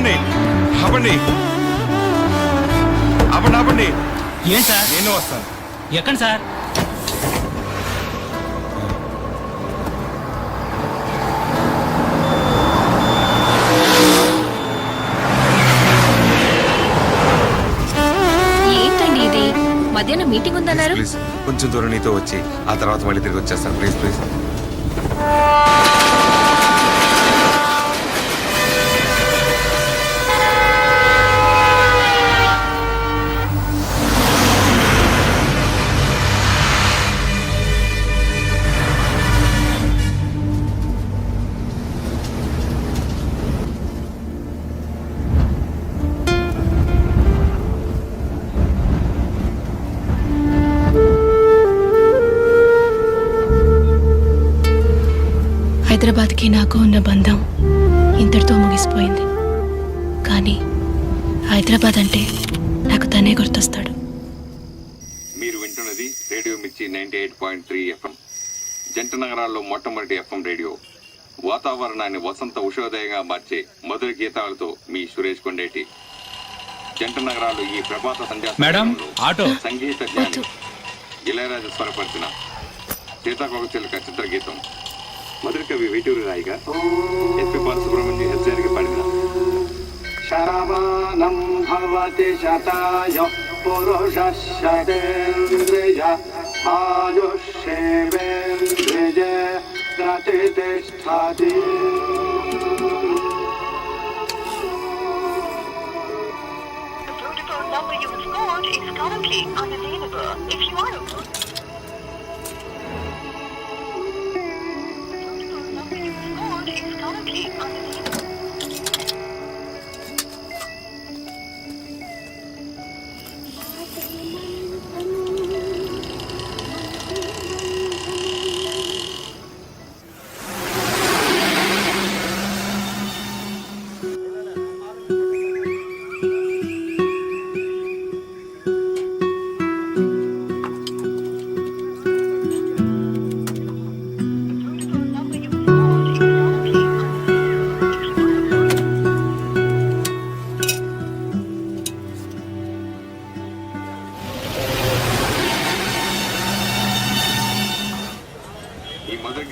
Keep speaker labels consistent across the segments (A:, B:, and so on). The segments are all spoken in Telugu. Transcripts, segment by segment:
A: ఆపండి ఆపండి ఆపండి ఆపండి.
B: ఏం సార్?
A: నేను వస్తాను.
B: ఎక్కడ సార్?
C: ఏంటండి ఇది? మధ్యాహ్నం మీటింగ్ ఉందన్నారు.
A: ప్లీజ్ కొంచెం దూరం నీతో వచ్చి ఆ తర్వాత మళ్ళీ తిరిగి వచ్చేస్తాను. Please please.
D: హైదరాబాద్కి నాకు ఉన్న బంధం ఇంతటితో ముగిసిపోయింది. కానీ హైదరాబాద్ అంటే నాకు తనే గుర్తొస్తాడు.
E: మీరు వింటున్నది రేడియో మిర్చి 98.3 FM, జంట నగరాల్లో మొట్టమొదటి FM రేడియో. వాతావరణాన్ని వసంత ఉషోదయంగా మార్చే మధుర గీతాలతో మీ సురేష్ కొండేటి. జంట నగరాలు ఈ ప్రభాత సంధ్యా సంగీత జ్ఞాని ఇళయరాజా స్వరపరిచిన సీతాకోకచిలుక చిత్రగీతం మధుర కవి వేటూరి రాయిగా ఎస్పి బాలసుబ్రహ్మణ్యం హెచ్చరిక పాడిన శరమానం భవతి శతాయు పురుష శతేంద్రియ ఆయుష్యేవేంద్రియ ప్రతిష్ఠతి.
F: number you have called is currently unavailable. If you are number you have called is currently unavailable.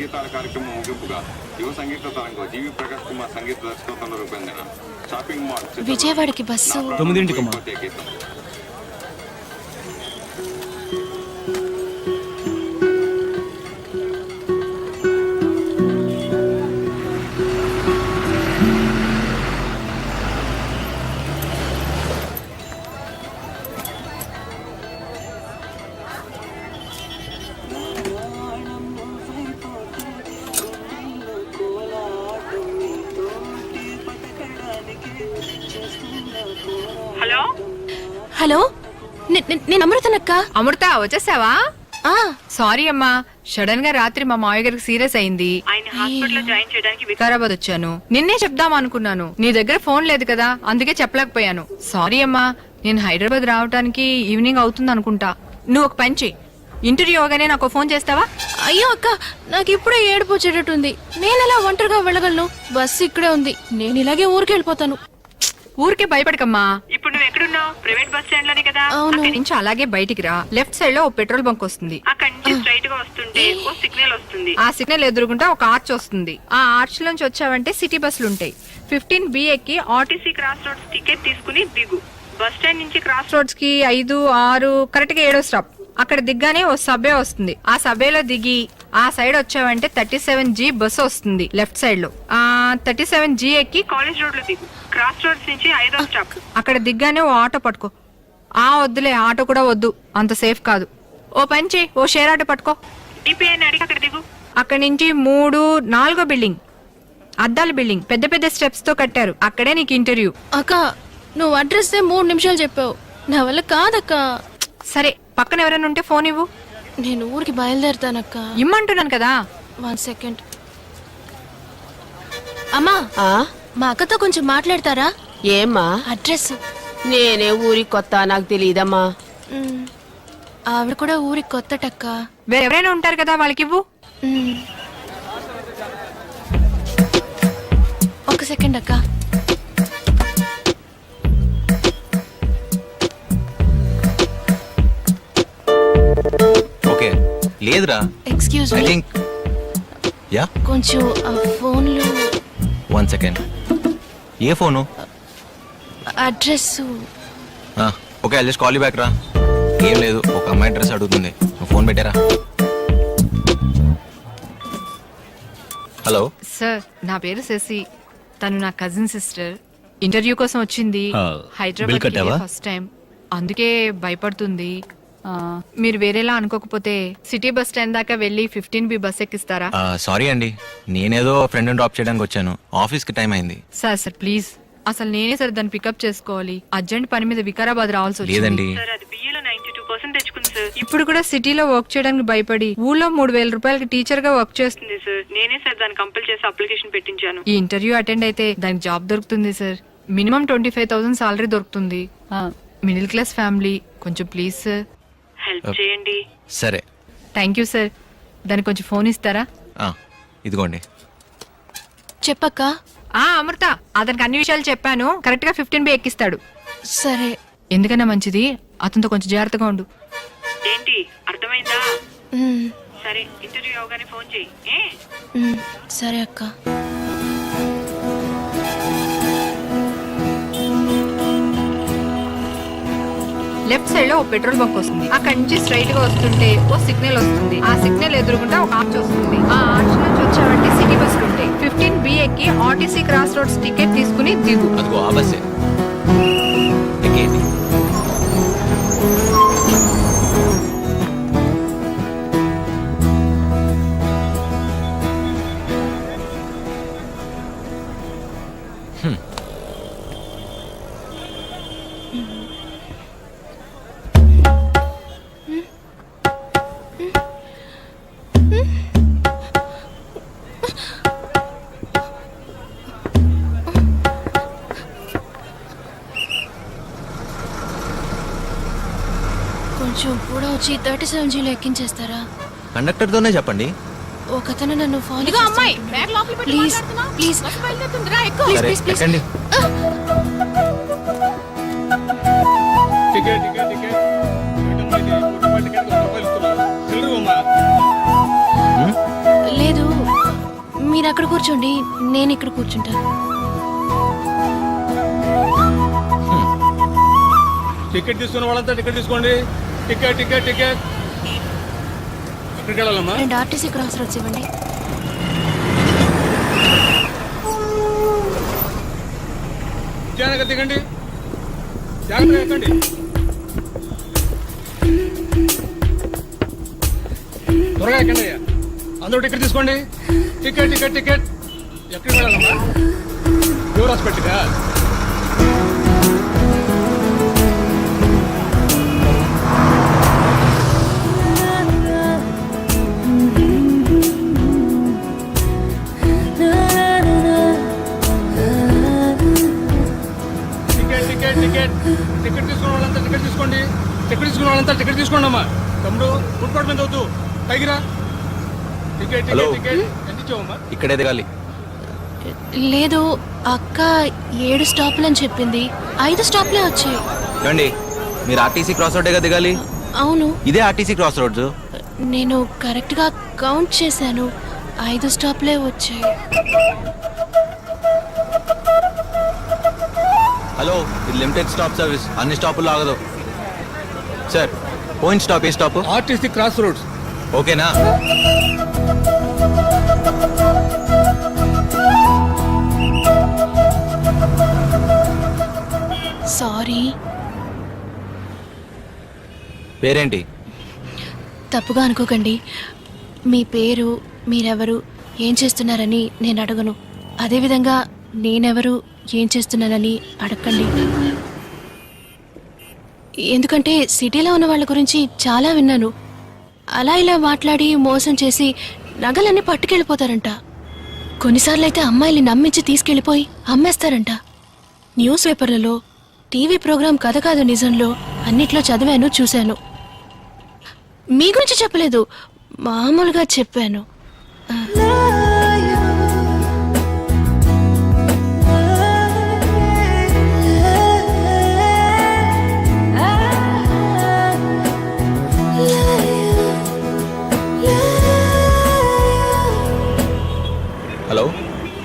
E: గీతాల కార్యక్రమం ముగింపుగా యువ సంగీత తరంగం జీవి ప్రకాష్ కుమార్ సంగీత దర్శకత్వంలో రూపొందిన షాపింగ్ మాల్
D: విజయవాడకి బస్సు
B: 9
E: గీతం.
D: హలో, నేను అమృతనక్క.
G: అమృత వచ్చేసావా? సారీ అమ్మా, సడన్ గా రాత్రి మా మావయ్య గారికి సీరియస్ అయింది. ఆయన హాస్పిటల్ జాయిన్ చేయడానికి వికారాబాద్ వచ్చాను. నిన్నే చెప్దాం అనుకున్నాను, నీ దగ్గర ఫోన్ లేదు కదా, అందుకే చెప్పలేకపోయాను. సారీ అమ్మా, నేను హైదరాబాద్ రావడానికి ఈవినింగ్ అవుతుంది అనుకుంటా. నువ్వు ఒక పని చెయ్యి, ఇంటర్వ్యూ అవగానే నాకు ఫోన్ చేస్తావా?
D: అయ్యో అక్క, నాకు ఇప్పుడే ఏడుపు వచ్చేటట్టుంది. నేను ఎలా ఒంటరిగా వెళ్ళగలను? బస్సు ఇక్కడే ఉంది, నేను ఇలాగే ఊరికి వెళ్ళిపోతాను.
G: ఊరికే భయపడకమ్మా. ఇప్పుడు నువ్వు ఎక్కడున్నావు? ప్రైవేట్ బస్ స్టాండ్ లోనే కదా. అక్కడి నుంచి అలాగే బయటికి రా, లెఫ్ట్ సైడ్ లో ఓ పెట్రోల్ బంక్ వస్తుంది. అక్కడి నుంచి స్ట్రైట్ గా వస్తుంటే ఓ సిగ్నల్ వస్తుంది. ఆ సిగ్నల్ ఎదురుగుంటా ఒక ఆర్చ్ వస్తుంది. ఆ ఆర్చ్ లోంచి వచ్చావంటే సిటీ బస్సులు ఉంటాయి. 15B ఎక్కి ఆర్టీసీ క్రాస్ రోడ్స్ టికెట్ తీసుకుని దిగు. బస్ స్టాండ్ నుంచి క్రాస్ రోడ్స్ కి 5, 6 కరెక్ట్ గా 7వ స్టాప్. అక్కడ దిగ్గానే ఓ సబ్వే వస్తుంది. ఆ సబ్వేలో దిగి ఆ సైడ్ వచ్చావంటే 37G బస్సు వస్తుంది లెఫ్ట్ సైడ్ లో. 37G ఎక్కి కాలేజ్ రోడ్ లో దిగు. క్రాస్ రోడ్స్ నుంచి 5వ స్టాప్. అక్కడ దిగ్గానే ఓ ఆటో పట్టుకో. వద్దులే, ఆటో కూడా వద్దు, అంత సేఫ్ కాదు. ఓ పని చేయి, ఓ షేర్ ఆటో పట్టుకో. డిపిఐని అడిగి అక్కడ దిగు. అక్కడి నుంచి 3, 4వ బిల్డింగ్, అద్దాల బిల్డింగ్, పెద్ద పెద్ద స్టెప్స్ తో కట్టారు. అక్కడే నీకు ఇంటర్వ్యూ.
D: అక్క, నువ్వు అడ్రస్ 3 నిమిషాలు చెప్పావు, నా వల్ల కాదక్క.
G: సరే, పక్కన ఎవరైనా ఉంటే ఫోన్ ఇవ్వు.
D: నేను ఊరికి బయలుదేరుతానక్క.
G: ఇమ్మంటున్నాను కదా.
D: 1 సెకండ్. అమ్మా, మా అక్కతో కొంచెం మాట్లాడతారా?
H: ఏమ్మా?
D: అడ్రస్.
H: నేనే ఊరికి కొత్త, నాకు తెలియదమ్మా.
D: ఆవిడ కూడా ఊరికి కొత్తటక్క.
G: వేరెవరైనా ఉంటారు కదా, వాళ్ళకి ఇవ్వు.
D: 1 సెకండ్ అక్క.
I: లేదురా.
D: Excuse
I: I
D: me,
I: think yeah
D: కొంచెం ఆ ఫోన్లో
I: 1 second. A phone?
D: Address
I: okay, I just call you back రా. ఏం లేదు, ఒక అమ్మాయి అడ్రస్ అడుగుతుంది. నువ్వు ఫోన్ పెట్టారా? హలో.
G: సార్ నా పేరు శశి, తను నా కజిన్ సిస్టర్. ఇంటర్వ్యూ కోసం వచ్చింది.
B: బిల్
G: హైదరాబాద్
B: కట్టావా?
G: ఫస్ట్ టైం, అందుకే భయపడుతుంది. మీరు వేరేలా అనుకోకపోతే సిటీ బస్ స్టాండ్ దాకా వెళ్ళి 15B బస్ ఎక్కిస్తారా?
I: సారీ అండి, నేనేదో ఫ్రెండ్ డ్రాప్ చేయడానికి వచ్చాను. ఆఫీస్కి టైం అయింది.
G: సార్ ప్లీజ్, అసలు నేనే సార్ దాన్ని పికప్ చేసుకోవాలి. అర్జెంట్ పని మీద వికారాబాద్ రావాల్సి వచ్చింది.
I: లేదండి.
G: సార్, అది బిఏలో 92% తెచ్చుకుంది సార్. ఇప్పుడు కూడా సిటీలో వర్క్ చేయడానికి భయపడి ఊళ్ళో 3000 రూపాయలకి టీచర్ గా వర్క్ చేస్తుంది సార్. నేనే సార్ దాన్ని కంపల్ చేసి అప్లికేషన్ పెట్టించాను. ఈ ఇంటర్వ్యూ అటెండ్ అయితే దానికి జాబ్ దొరుకుతుంది సార్. మినిమం 25,000 సాలరీ దొరుకుతుంది. మిడిల్ క్లాస్ ఫ్యామిలీ, కొంచెం ప్లీజ్ సార్ హెల్ప్ చేయండి.
I: సరే.
G: Thank you sir. దానికి కొంచెం ఫోన్ ఇస్తారా?
I: ఇదిగోండి.
D: చెప్పక్క.
G: అమృత, అతనికి అన్ని విషయాలు చెప్పాను. కరెక్ట్ గా 15B ఎక్కిస్తాడు.
D: సరే.
G: ఎందుకన్నా మంచిది, అతనితో కొంచెం జాగ్రత్తగా ఉండు. ఏంటి, అర్థమైందా? సరే, ఇంటర్వ్యూ అవగానే ఫోన్ చెయ్యి.
D: సరే అక్క.
G: లెఫ్ట్ సైడ్ లో ఓ పెట్రోల్ బంక్ వస్తుంది. అక్కడి నుంచి స్ట్రైట్ గా వస్తుంటే ఓ సిగ్నల్ వస్తుంది. ఆ సిగ్నల్ ఎదురుగుండా ఒక ఆర్చ్ వస్తుంది. ఆ ఆర్చ్ నుంచి వచ్చావంటే సిటీ బస్సులు ఉంటాయి. 15B ఎక్కి ఆర్టీసీ క్రాస్ రోడ్స్ టికెట్ తీసుకుని దిగు.
I: అదిగో ఆ బస్సే. ఎక్కేయండి.
D: కొంచెం కూడా వచ్చి 37Gలో ఎక్కించేస్తారా?
I: కండక్టర్తోనే చెప్పండి.
D: ఒకతను నన్ను ఫాలో ప్లీజ్ ప్లీజ్
I: సరే, ఎక్కండి.
D: లేదు, మీరు అక్కడ కూర్చోండి, నేను ఇక్కడ కూర్చుంటాను.
J: టికెట్ తీసుకున్న వాళ్ళంతా టికెట్ తీసుకోండి. Ticket ticket ticket. ఎక్కడికి వెళ్ళాలమ్మా?
D: 2 ఆర్టీసీ క్రాస్ రోడ్స్ ఇవ్వండి.
J: జాగ్రత్తగా దిగండి, జాగ్రత్తగా ఎక్కండి. త్వరగా ఎక్కండి అయ్యా. అందరూ టికెట్ తీసుకోండి. Ticket ticket ticket. ఎక్కడికి వెళ్ళాలమ్మా? యువర్ హాస్పిటల్గా? టికెట్ టికెట్ తీసుకున్న వాళ్ళంతా టికెట్ తీసుకోండి. టికెట్ తీసుకున్న వాళ్ళంతా టికెట్ తీసుకోండి అమ్మా. తమ్ముడు, ఫుడ్ కోర్ట్ మీద వద్దు, పైకిరా. Ticket ticket ticket. ఎంత ఇచ్చావమ్మా?
I: ఇక్కడే దిగాలి.
D: లేదు, అక్క 7 స్టాపులని చెప్పింది. 5 స్టాప్లే వచ్చాయి.
I: చూడండి, మీరు ఆర్టీసీ క్రాస్ రోడ్గా దిగాలి.
D: అవును,
I: ఇదే ఆర్టీసీ క్రాస్ రోడ్స్.
D: నేను కరెక్ట్ గా కౌంట్ చేశాను. 5 స్టాప్లే వచ్చాయి.
I: హలో, ఇది లిమిటెడ్ స్టాప్ సర్వీస్, అన్ని స్టాపుల్లో ఆగదు. సార్, పోయిన స్టాప్ ఏ స్టాప్?
J: RTC cross roads.
I: ఓకేనా?
D: సారీ.
I: పేరేంటి?
D: తప్పుగా అనుకోకండి. మీ పేరు, మీరెవరు, ఏం చేస్తున్నారని నేను అడగను. అదేవిధంగా నేనెవరు, ఏం చేస్తున్నానని అడగండి. ఎందుకంటే సిటీలో ఉన్న వాళ్ళ గురించి చాలా విన్నాను. అలా ఇలా మాట్లాడి మోసం చేసి నగలన్నీ పట్టుకెళ్ళిపోతారంట. కొన్నిసార్లు అయితే అమ్మాయిని నమ్మించి తీసుకెళ్ళిపోయి అమ్మేస్తారంట. న్యూస్ పేపర్లలో, టీవీ ప్రోగ్రాం కథ కాదు నిజంలో అన్నిట్లో చదివాను, చూశాను. మీ గురించి చెప్పలేదు, మామూలుగా చెప్పాను.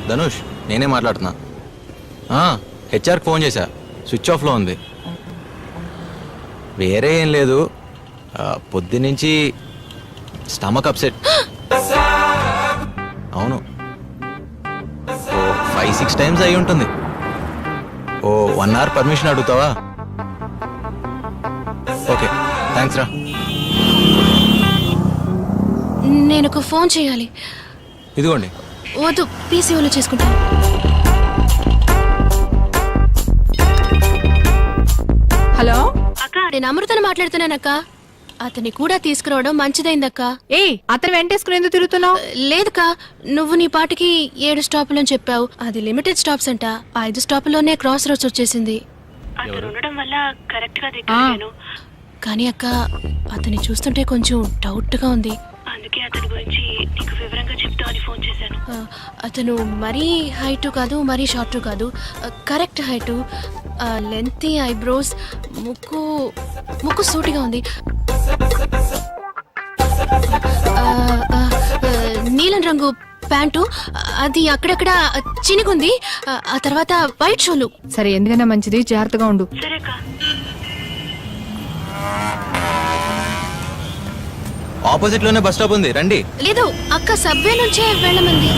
I: ధనుష్ నేనే మాట్లాడుతున్నా హెచ్ఆర్కి ఫోన్ చేశా స్విచ్ ఆఫ్లో ఉంది. వేరే ఏం లేదు, పొద్దున్నుంచి స్టమక్ అప్సెట్. అవును, ఓ 5-6 టైమ్స్ అయి ఉంటుంది. ఓ 1 hour పర్మిషన్ అడుగుతావా? ఓకే థ్యాంక్స్ రా.
D: నేను ఒక ఫోన్ చేయాలి.
I: ఇదిగోండి.
D: వద్దు, పీసీఓలో చేసుకుంటాను.
G: హలో
D: అక్క, నేను అమృతను మాట్లాడుతున్నానక్క. అతన్ని కూడా తీసుకురావడం మంచిదైందక్క.
G: అతను వెంటేసుకుని ఎందుకు తిరుగుతున్నావు?
D: లేదుకా, నువ్వు నీ పాటికి 7 స్టాపులని చెప్పావు. అది లిమిటెడ్ స్టాప్స్ అంట. 5 స్టాపుల్లోనే క్రాస్ రోడ్స్ వచ్చేసింది.
F: అతను ఉండడం వల్ల కరెక్ట్ గా దిగాను.
D: కానీ అక్క, అతన్ని చూస్తుంటే కొంచెం డౌట్ గా ఉంది.
F: అందుకే అతని గురించి నీకు వివరంగా చెప్తామని ఫోన్ చేశాను.
D: అతను మరీ హైటు కాదు, మరీ షార్ట్ కాదు, కరెక్ట్ హైటు, లెంతీ ఐబ్రోస్, ముక్కు సూటిగా ఉంది. నీలం రంగు ప్యాంటు, అది అక్కడక్కడ చినిగుంది. ఆ తర్వాత వైట్ షూలు.
G: సరే, ఎందుకైనా మంచిది, జాగ్రత్తగా ఉండు.
F: సరేకా.
I: ఆపోజిట్ లోనే బస్ స్టాప్ ఉంది, రండి.
D: లేదు అక్క, సబ్వే నుంచే వెళ్ళమంది.